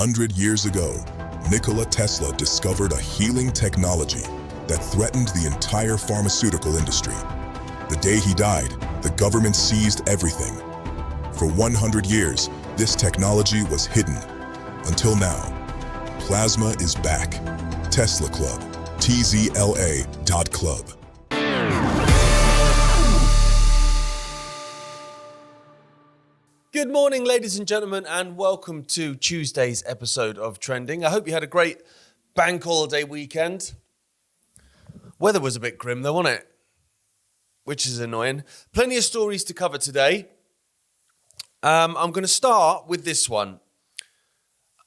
100 years ago, Nikola Tesla discovered a healing technology that threatened the entire pharmaceutical industry. The day he died, the government seized everything. For 100 years, this technology was hidden. Until now, plasma is back. Tesla Club, tzla.club. Good morning, ladies and gentlemen, and welcome to Tuesday's episode of Trending. I hope you had a great bank holiday weekend. Weather was a bit grim though, wasn't it? Which is annoying. Plenty of stories to cover today. I'm going to start with this one.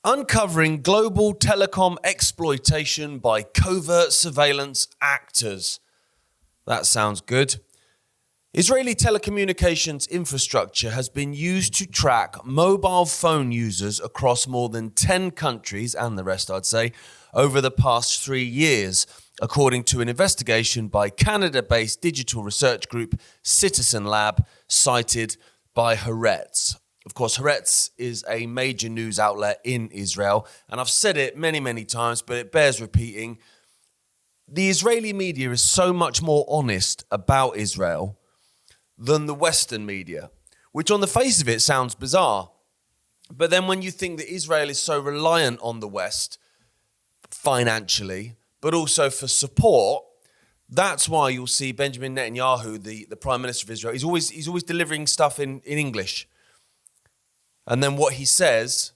Uncovering global telecom exploitation by covert surveillance actors. That sounds good. Israeli telecommunications infrastructure has been used to track mobile phone users across more than 10 countries, and the rest I'd say, over the past 3 years, according to an investigation by Canada-based digital research group Citizen Lab, cited by Haaretz. Of course, Haaretz is a major news outlet in Israel, and I've said it many, many times, but it bears repeating. The Israeli media is so much more honest about Israel than the Western media, which on the face of it sounds bizarre. But then when you think that Israel is so reliant on the West financially, but also for support, that's why you'll see Benjamin Netanyahu, the Prime Minister of Israel, he's always delivering stuff in English. And then what he says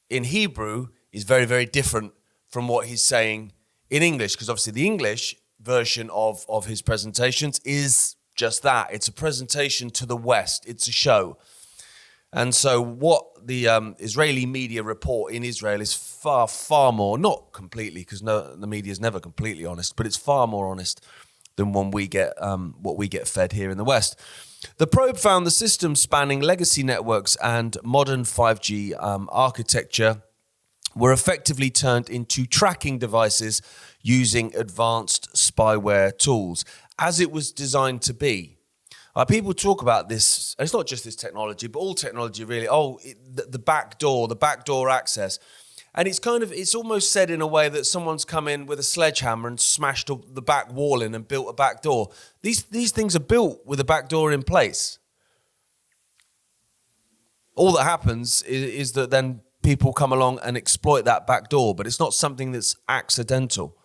in Hebrew is very, very different from what he's saying in English, because obviously the English version of his presentations is just that. It's a presentation to the West. It's a show. And so what the Israeli media report in Israel is far, far more, not completely, because the media is never completely honest, but it's far more honest than when we get what we get fed here in the West. The probe found the system spanning legacy networks and modern 5G architecture were effectively turned into tracking devices using advanced spyware tools, as it was designed to be. People talk about this, it's not just this technology, but all technology really, the back door access. And it's almost said in a way that someone's come in with a sledgehammer and smashed the back wall in and built a back door. These things are built with a back door in place. All that happens is that then people come along and exploit that back door, but it's not something that's accidental.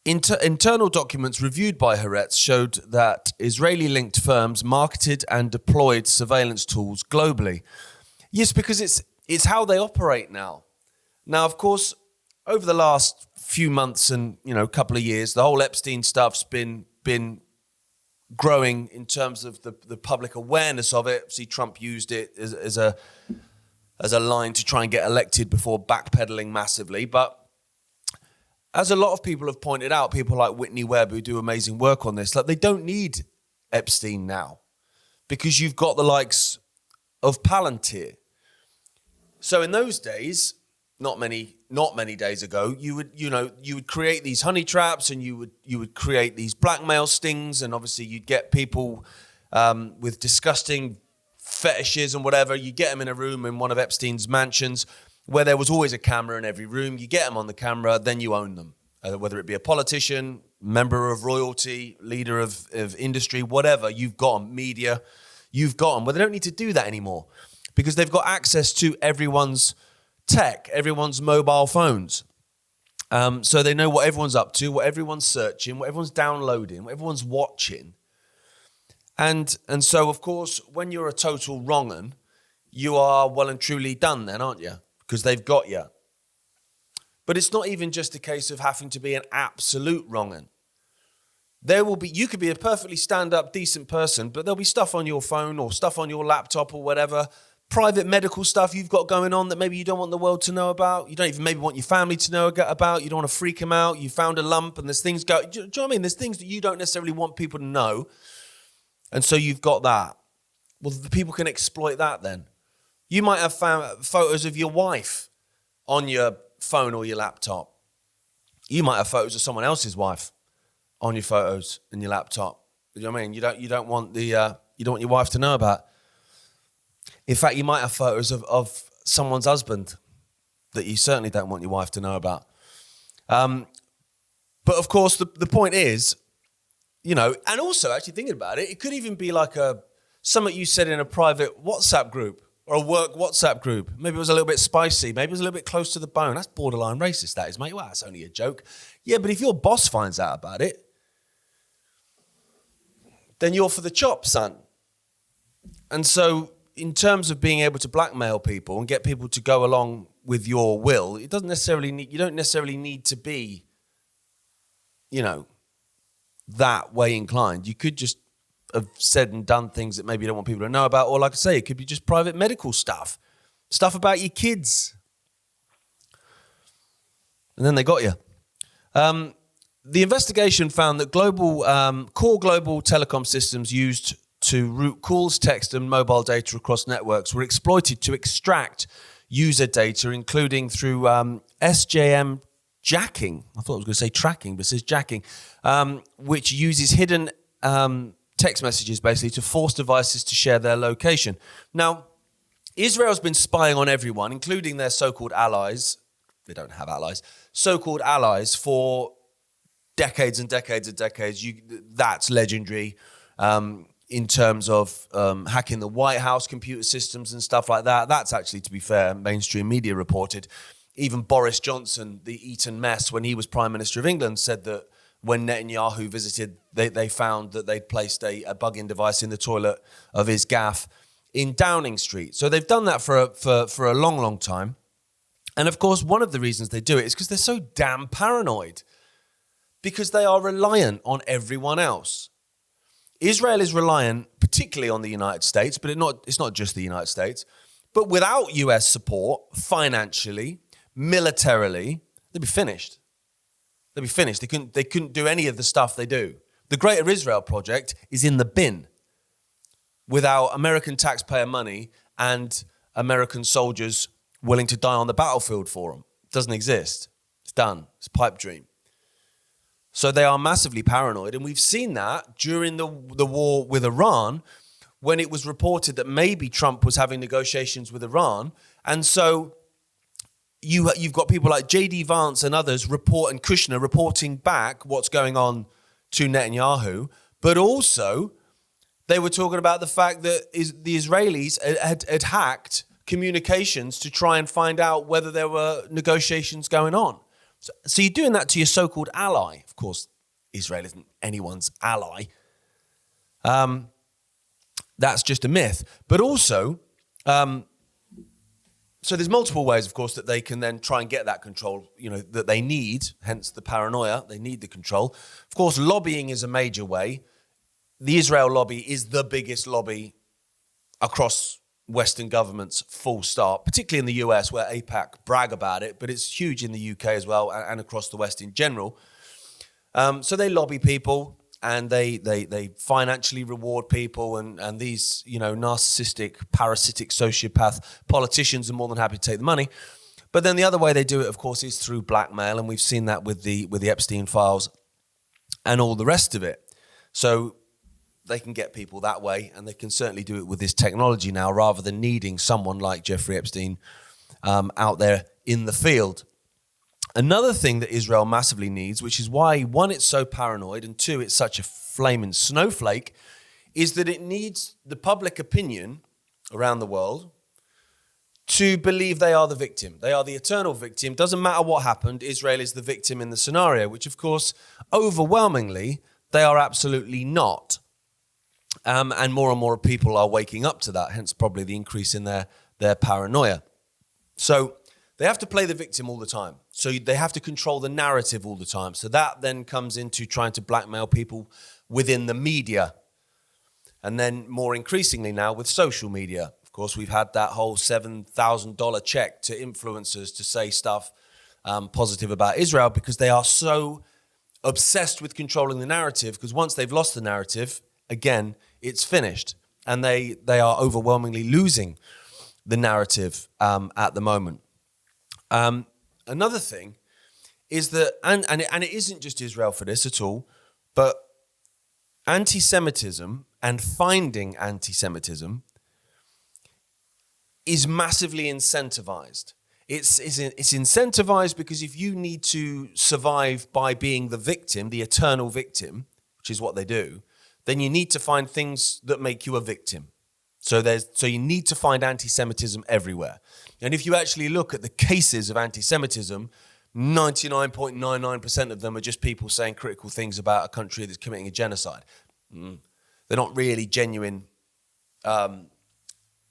Internal documents reviewed by Haaretz showed that Israeli-linked firms marketed and deployed surveillance tools globally. Yes, because it's how they operate now. Now, of course, over the last few months and couple of years, the whole Epstein stuff's been growing in terms of the public awareness of it. See, Trump used it as a line to try and get elected before backpedaling massively, but as a lot of people have pointed out, people like Whitney Webb who do amazing work on this, they don't need Epstein now because you've got the likes of Palantir. So in those days, not many days ago, you would create these honey traps and you would create these blackmail stings, and obviously you'd get people with disgusting fetishes and whatever. You get them in a room in one of Epstein's mansions, where there was always a camera in every room. You get them on the camera, then you own them. Whether it be a politician, member of royalty, leader of industry, whatever, you've got them. Media, you've got them. Well, they don't need to do that anymore because they've got access to everyone's tech, everyone's mobile phones. So they know what everyone's up to, what everyone's searching, what everyone's downloading, what everyone's watching. And so, of course, when you're a total wrong-un, you are well and truly done then, aren't you? Because they've got you. But it's not even just a case of having to be an absolute wrong-un. You could be a perfectly stand-up, decent person, but there'll be stuff on your phone or stuff on your laptop or whatever, private medical stuff you've got going on that maybe you don't want the world to know about. You don't even maybe want your family to know about. You don't want to freak them out. You found a lump and there's things do you know what I mean? There's things that you don't necessarily want people to know. And so you've got that. Well, the people can exploit that then. You might have found photos of your wife on your phone or your laptop. You might have photos of someone else's wife on your photos and your laptop. You know what I mean? You don't want your wife to know about. In fact, you might have photos of someone's husband that you certainly don't want your wife to know about. But of course, the point is, and also actually thinking about it, it could even be like something you said in a private WhatsApp group or a work WhatsApp group. Maybe it was a little bit spicy. Maybe it was a little bit close to the bone. That's borderline racist, that is, mate. Well, that's only a joke. Yeah, but if your boss finds out about it, then you're for the chop, son. And so in terms of being able to blackmail people and get people to go along with your will, you don't necessarily need to be, that way inclined. You could just have said and done things that maybe you don't want people to know about, or like I say, it could be just private medical stuff about your kids. And then they got you. The investigation found that core global telecom systems used to route calls, text, and mobile data across networks were exploited to extract user data, including through SJM jacking. I thought I was going to say tracking, but it says jacking, which uses hidden text messages basically to force devices to share their location. Now, Israel's been spying on everyone, including their so-called allies. They don't have allies. So-called allies for decades and decades and decades. That's legendary. In terms of hacking the White House computer systems and stuff like that. That's actually, to be fair, mainstream media reported. Even Boris Johnson, the Eton mess, when he was Prime Minister of England, said that when Netanyahu visited, they found that they'd placed a bug-in device in the toilet of his gaff in Downing Street. So they've done that for a long, long time. And of course, one of the reasons they do it is because they're so damn paranoid, because they are reliant on everyone else. Israel is reliant particularly on the United States, but it's not just the United States. But without US support, financially, militarily, they'd be finished. They'd be finished. They couldn't do any of the stuff they do. The Greater Israel Project is in the bin without American taxpayer money and American soldiers willing to die on the battlefield for them. It doesn't exist. It's done. It's a pipe dream. So they are massively paranoid, and we've seen that during the war with Iran, when it was reported that maybe Trump was having negotiations with Iran. And so you've got people like J.D. Vance and others and Kushner reporting back what's going on to Netanyahu, but also they were talking about the fact that the Israelis had hacked communications to try and find out whether there were negotiations going on. So you're doing that to your so-called ally. Of course, Israel isn't anyone's ally. That's just a myth. But also, so there's multiple ways, of course, that they can then try and get that control, that they need, hence the paranoia. They need the control. Of course, lobbying is a major way. The Israel lobby is the biggest lobby across Western governments, full stop, particularly in the US, where AIPAC brag about it, but it's huge in the UK as well and across the West in general. So they lobby people and they financially reward people, and these, narcissistic, parasitic, sociopath politicians are more than happy to take the money. But then the other way they do it, of course, is through blackmail, and we've seen that with the Epstein files and all the rest of it. So they can get people that way, and they can certainly do it with this technology now, rather than needing someone like Jeffrey Epstein out there in the field. Another thing that Israel massively needs, which is why, one, it's so paranoid, and two, it's such a flaming snowflake, is that it needs the public opinion around the world to believe they are the victim. They are the eternal victim. Doesn't matter what happened, Israel is the victim in the scenario, which, of course, overwhelmingly, they are absolutely not. And more people are waking up to that, hence probably the increase in their paranoia. So they have to play the victim all the time. So they have to control the narrative all the time. So that then comes into trying to blackmail people within the media. And then more increasingly now with social media. Of course, we've had that whole $7,000 check to influencers to say stuff positive about Israel, because they are so obsessed with controlling the narrative, because once they've lost the narrative, again, it's finished. And they are overwhelmingly losing the narrative at the moment. Another thing is that, and it isn't just Israel for this at all, but anti-Semitism and finding anti-Semitism is massively incentivized. It's incentivized because if you need to survive by being the victim, the eternal victim, which is what they do, then you need to find things that make you a victim. So you need to find anti-Semitism everywhere. And if you actually look at the cases of anti-Semitism, 99.99% of them are just people saying critical things about a country that's committing a genocide. They're not really genuine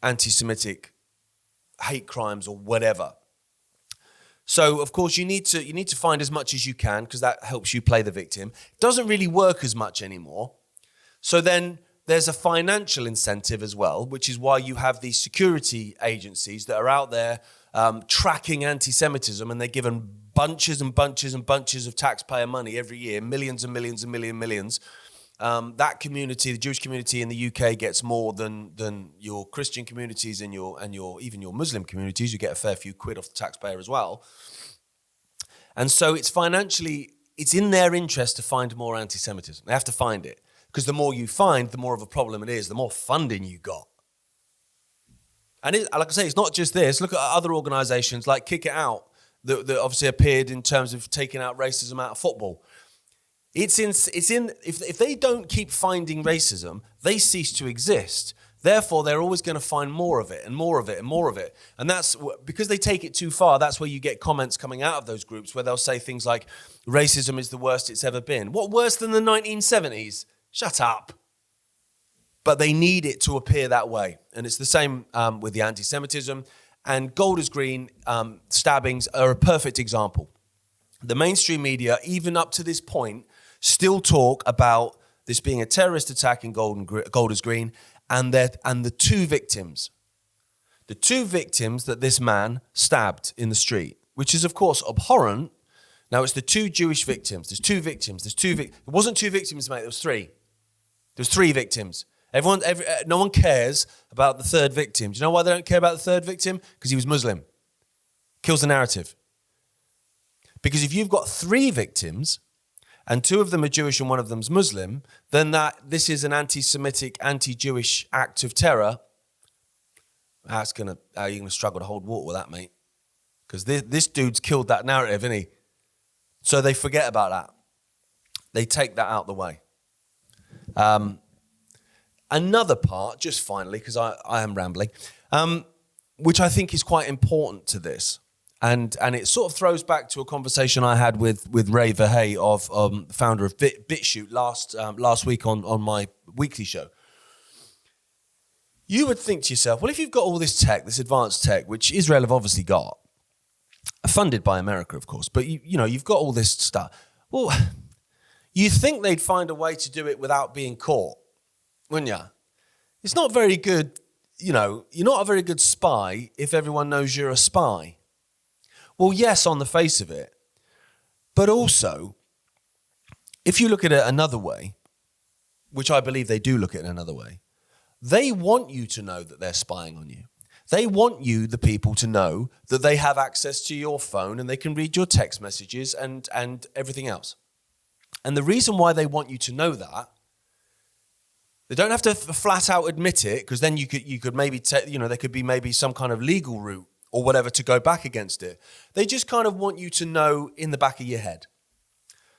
anti-Semitic hate crimes or whatever. So, of course, you need to find as much as you can because that helps you play the victim. It doesn't really work as much anymore. So then there's a financial incentive as well, which is why you have these security agencies that are out there tracking anti-Semitism, and they're given bunches and bunches and bunches of taxpayer money every year, millions and millions and millions. That community, the Jewish community in the UK, gets more than your Christian communities and even your Muslim communities. You get a fair few quid off the taxpayer as well. And so it's in their interest to find more anti-Semitism. They have to find it. Because the more you find, the more of a problem it is, the more funding you got. And like I say, it's not just this. Look at other organisations like Kick It Out that obviously appeared in terms of taking out racism out of football. If they don't keep finding racism, they cease to exist. Therefore, they're always going to find more of it and more of it and more of it. And that's because they take it too far. That's where you get comments coming out of those groups where they'll say things like, racism is the worst it's ever been. What, worse than the 1970s? Shut up. But they need it to appear that way. And it's the same with the anti-Semitism. And gold is green stabbings are a perfect example. The mainstream media, even up to this point, still talk about this being a terrorist attack in gold is green and the two victims. The two victims that this man stabbed in the street, which is, of course, abhorrent. Now, it's the two Jewish victims. There's two victims. It wasn't two victims, mate. There was three. There's three victims. No one cares about the third victim. Do you know why they don't care about the third victim? Because he was Muslim. Kills the narrative. Because if you've got three victims and two of them are Jewish and one of them's Muslim, then this is an anti-Semitic, anti-Jewish act of terror. You're going to struggle to hold water with that, mate. Because this dude's killed that narrative, isn't he? So they forget about that. They take that out the way. Another part, just finally, because I am rambling, which I think is quite important to this, and it sort of throws back to a conversation I had with Ray Verhey, the founder of BitChute, last week on my weekly show. You would think to yourself, well, if you've got all this tech, this advanced tech, which Israel have obviously got, funded by America, of course, but you've got all this stuff. Well, you think they'd find a way to do it without being caught, wouldn't you? It's not very good, you're not a very good spy if everyone knows you're a spy. Well, yes, on the face of it. But also, if you look at it another way, which I believe they do look at it another way, they want you to know that they're spying on you. They want you, the people, to know that they have access to your phone and they can read your text messages and everything else. And the reason why they want you to know that, they don't have to flat out admit it, because then you could maybe there could be maybe some kind of legal route or whatever to go back against it. They just kind of want you to know in the back of your head.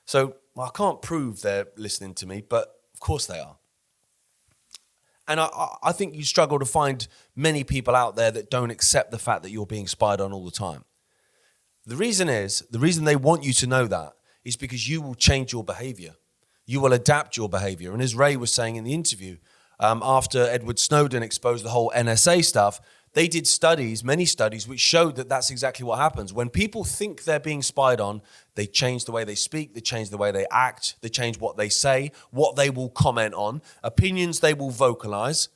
So I can't prove they're listening to me, but of course they are. And I think you struggle to find many people out there that don't accept the fact that you're being spied on all the time. The reason they want you to know that is because you will change your behavior. You will adapt your behavior. And as Ray was saying in the interview, after Edward Snowden exposed the whole NSA stuff, they did many studies, which showed that that's exactly what happens. When people think they're being spied on, they change the way they speak, they change the way they act, they change what they say, what they will comment on, opinions they will vocalize.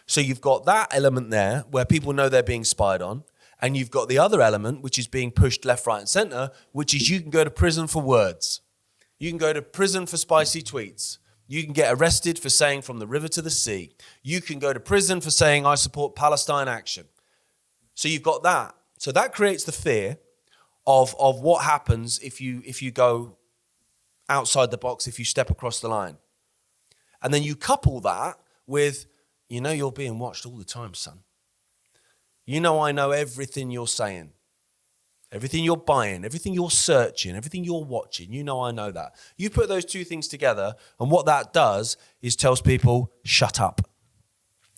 So you've got that element there where people know they're being spied on, and you've got the other element, which is being pushed left, right, and center, which is you can go to prison for words. You can go to prison for spicy tweets. You can get arrested for saying from the river to the sea. You can go to prison for saying I support Palestine action. So you've got that. So that creates the fear of what happens if you go outside the box, if you step across the line. And then you couple that with, you're being watched all the time, son. You know I know everything you're saying, everything you're buying, everything you're searching, everything you're watching. You know I know that. You put those two things together, and what that does is tells people, shut up.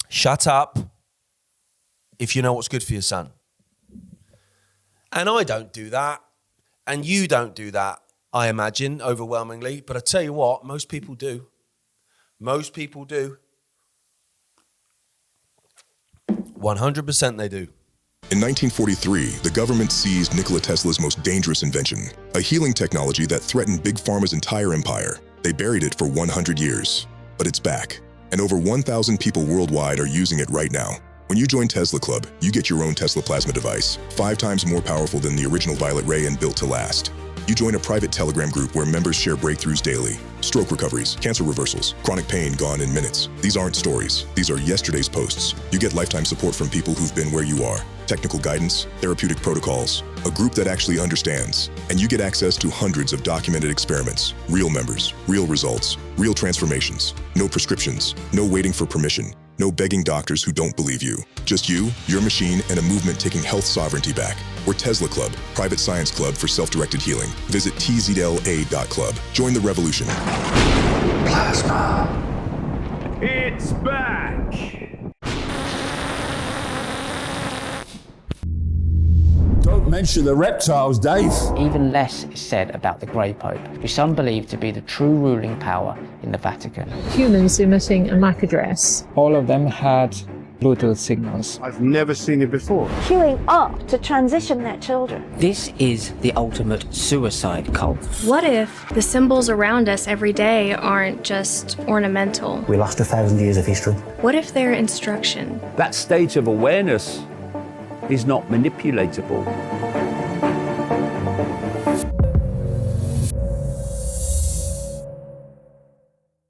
Shut up if you know what's good for your son. And I don't do that, and you don't do that, I imagine, overwhelmingly. But I tell you what, most people do. Most people do. 100% they do. In 1943, the government seized Nikola Tesla's most dangerous invention, a healing technology that threatened Big Pharma's entire empire. They buried it for 100 years, but it's back. And over 1,000 people worldwide are using it right now. When you join Tesla Club, you get your own Tesla plasma device, 5 times more powerful than the original violet ray and built to last. You join a private Telegram group where members share breakthroughs daily. Stroke recoveries, cancer reversals, chronic pain gone in minutes. These aren't stories. These are yesterday's posts. You get lifetime support from people who've been where you are. Technical guidance, therapeutic protocols, a group that actually understands. And you get access to hundreds of documented experiments, real members, real results, real transformations. No prescriptions, no waiting for permission, no begging doctors who don't believe you. Just you, your machine, and a movement taking health sovereignty back. We're Tesla Club, private science club for self-directed healing. Visit tzla.club. Join the revolution. Plasma. It's back. Don't mention the reptiles, Dave. Even less is said about the Grey Pope, who some believe to be the true ruling power in the Vatican. Humans emitting a MAC address. All of them had Bluetooth signals. I've never seen it before. Queuing up to transition their children. This is the ultimate suicide cult. What if the symbols around us every day aren't just ornamental? We lost 1,000 years of history. What if they're instruction? That state of awareness is not manipulatable.